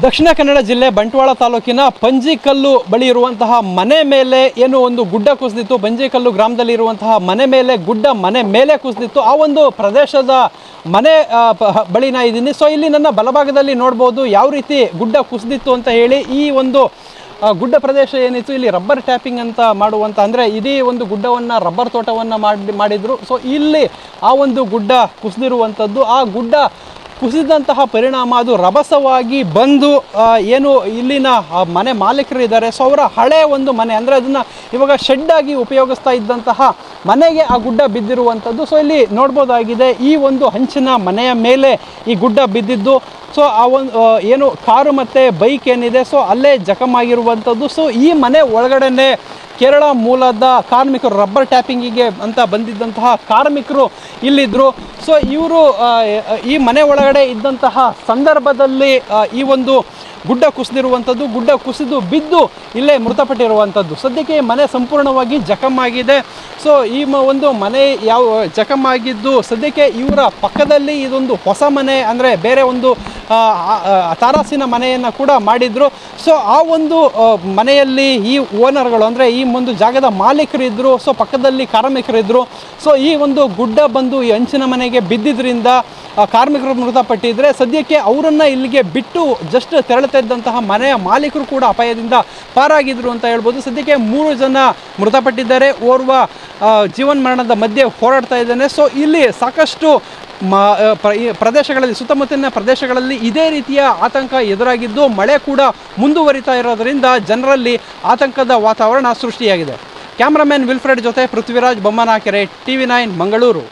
ದಕ್ಷಿಣ ಕನ್ನಡ ಜಿಲ್ಲೆ ಬಂಟ್ವಾಳ ತಾಲೂಕಿನ ಪಂಜಿಕಲ್ಲು ಬಳಿ ಇರುವಂತಹ ಮನೆ ಮೇಲೆ ಏನು ಒಂದು ಗುಡ್ಡ ಕುಸಿದಿತ್ತು. ಪಂಜಿಕಲ್ಲು ಗ್ರಾಮದಲ್ಲಿ ಇರುವಂತಹ ಮನೆ ಮೇಲೆ ಗುಡ್ಡ ಮನೆ ಮೇಲೆ ಕುಸಿದಿತ್ತು. ಆ ಒಂದು ಪ್ರದೇಶದ ಮನೆ ಬಳಿನ ಇದ್ದೀನಿ. ಸೊ ಇಲ್ಲಿ ನನ್ನ ಬಲಭಾಗದಲ್ಲಿ ನೋಡ್ಬೋದು ಯಾವ ರೀತಿ ಗುಡ್ಡ ಕುಸಿದಿತ್ತು ಅಂತ ಹೇಳಿ. ಈ ಒಂದು ಗುಡ್ಡ ಪ್ರದೇಶ ಏನಿತ್ತು ಇಲ್ಲಿ ರಬ್ಬರ್ ಟ್ಯಾಪಿಂಗ್ ಅಂತ ಮಾಡುವಂಥ, ಅಂದರೆ ಇಡೀ ಒಂದು ಗುಡ್ಡವನ್ನು ರಬ್ಬರ್ ತೋಟವನ್ನು ಮಾಡಿದ್ರು. ಸೊ ಇಲ್ಲಿ ಆ ಒಂದು ಗುಡ್ಡ ಕುಸಿದಿರುವಂಥದ್ದು. ಆ ಗುಡ್ಡ ಕುಸಿದಂತಹ ಪರಿಣಾಮ ಅದು ರಭಸವಾಗಿ ಬಂದು ಏನು ಇಲ್ಲಿನ ಮನೆ ಮಾಲೀಕರು ಇದ್ದಾರೆ, ಸೊ ಅವರ ಹಳೆ ಒಂದು ಮನೆ, ಅಂದರೆ ಅದನ್ನು ಇವಾಗ ಶೆಡ್ ಆಗಿ ಉಪಯೋಗಿಸ್ತಾ ಇದ್ದಂತಹ ಮನೆಗೆ ಆ ಗುಡ್ಡ ಬಿದ್ದಿರುವಂಥದ್ದು. ಸೊ ಇಲ್ಲಿ ನೋಡ್ಬೋದಾಗಿದೆ ಈ ಒಂದು ಹಂಚಿನ ಮನೆಯ ಮೇಲೆ ಈ ಗುಡ್ಡ ಬಿದ್ದಿದ್ದು. ಸೊ ಆ ಒಂದು ಏನು ಕಾರು ಮತ್ತು ಬೈಕ್ ಏನಿದೆ ಸೊ ಅಲ್ಲೇ ಜಖಮಾಗಿರುವಂಥದ್ದು. ಸೊ ಈ ಮನೆ ಒಳಗಡೆನೆ ಕೇರಳ ಮೂಲದ ಕಾರ್ಮಿಕರು, ರಬ್ಬರ್ ಟ್ಯಾಪಿಂಗಿಗೆ ಅಂತ ಬಂದಿದ್ದಂತಹ ಕಾರ್ಮಿಕರು ಇಲ್ಲಿದ್ದರು. ಸೊ ಇವರು ಈ ಮನೆ ಒಳಗಡೆ ಇದ್ದಂತಹ ಸಂದರ್ಭದಲ್ಲಿ ಈ ಒಂದು ಗುಡ್ಡ ಕುಸಿದಿರುವಂಥದ್ದು. ಗುಡ್ಡ ಕುಸಿದು ಬಿದ್ದು ಇಲ್ಲೇ ಮೃತಪಟ್ಟಿರುವಂಥದ್ದು. ಸದ್ಯಕ್ಕೆ ಮನೆ ಸಂಪೂರ್ಣವಾಗಿ ಜಖಮಾಗಿದೆ. ಸೊ ಈ ಒಂದು ಮನೆ ಯಾವ ಜಖಮಾಗಿದ್ದು, ಸದ್ಯಕ್ಕೆ ಇವರ ಪಕ್ಕದಲ್ಲಿ ಇದೊಂದು ಹೊಸ ಮನೆ, ಅಂದರೆ ಬೇರೆ ಒಂದು ತಾರಾಸಿನ ಮನೆಯನ್ನು ಕೂಡ ಮಾಡಿದರು. ಸೊ ಆ ಒಂದು ಮನೆಯಲ್ಲಿ ಈ ಓನರ್ಗಳು, ಅಂದರೆ ಈ ಒಂದು ಜಾಗದ ಮಾಲೀಕರು ಇದ್ದರು. ಸೊ ಪಕ್ಕದಲ್ಲಿ ಕಾರ್ಮಿಕರಿದ್ದರು. ಸೊ ಈ ಒಂದು ಗುಡ್ಡ ಬಂದು ಈ ಹಂಚಿನ ಮನೆಗೆ ಬಿದ್ದಿದ್ದರಿಂದ ಕಾರ್ಮಿಕರು ಮೃತಪಟ್ಟಿದ್ರೆ, ಸದ್ಯಕ್ಕೆ ಅವರನ್ನು ಇಲ್ಲಿಗೆ ಬಿಟ್ಟು ಜಸ್ಟ್ ತೆರಳುತ್ತಾ ಇದ್ದಂತಹ ಮನೆಯ ಮಾಲೀಕರು ಕೂಡ ಅಪಾಯದಿಂದ ಪಾರಾಗಿದ್ರು ಅಂತ ಹೇಳ್ಬೋದು. ಸದ್ಯಕ್ಕೆ 3 ಜನ ಮೃತಪಟ್ಟಿದ್ದಾರೆ. ಓರ್ವ ಜೀವನ ಮರಣದ ಮಧ್ಯೆ ಹೋರಾಡ್ತಾ ಇದ್ದಾನೆ. ಸೊ ಇಲ್ಲಿ ಸಾಕಷ್ಟು ಪ್ರದೇಶಗಳಲ್ಲಿ, ಸುತ್ತಮುತ್ತಲಿನ ಪ್ರದೇಶಗಳಲ್ಲಿ ಇದೇ ರೀತಿಯ ಆತಂಕ ಎದುರಾಗಿದ್ದು, ಮಳೆ ಕೂಡ ಮುಂದುವರಿತಾ ಇರೋದರಿಂದ ಜನರಲ್ಲಿ ಆತಂಕದ ವಾತಾವರಣ ಸೃಷ್ಟಿಯಾಗಿದೆ. ಕ್ಯಾಮ್ರಾಮನ್ ವಿಲ್ಫ್ರೆಡ್ ಜೊತೆ ಪೃಥ್ವಿರಾಜ್ ಬೊಮ್ಮನಕೆರೆ, TV9 ಮಂಗಳೂರು.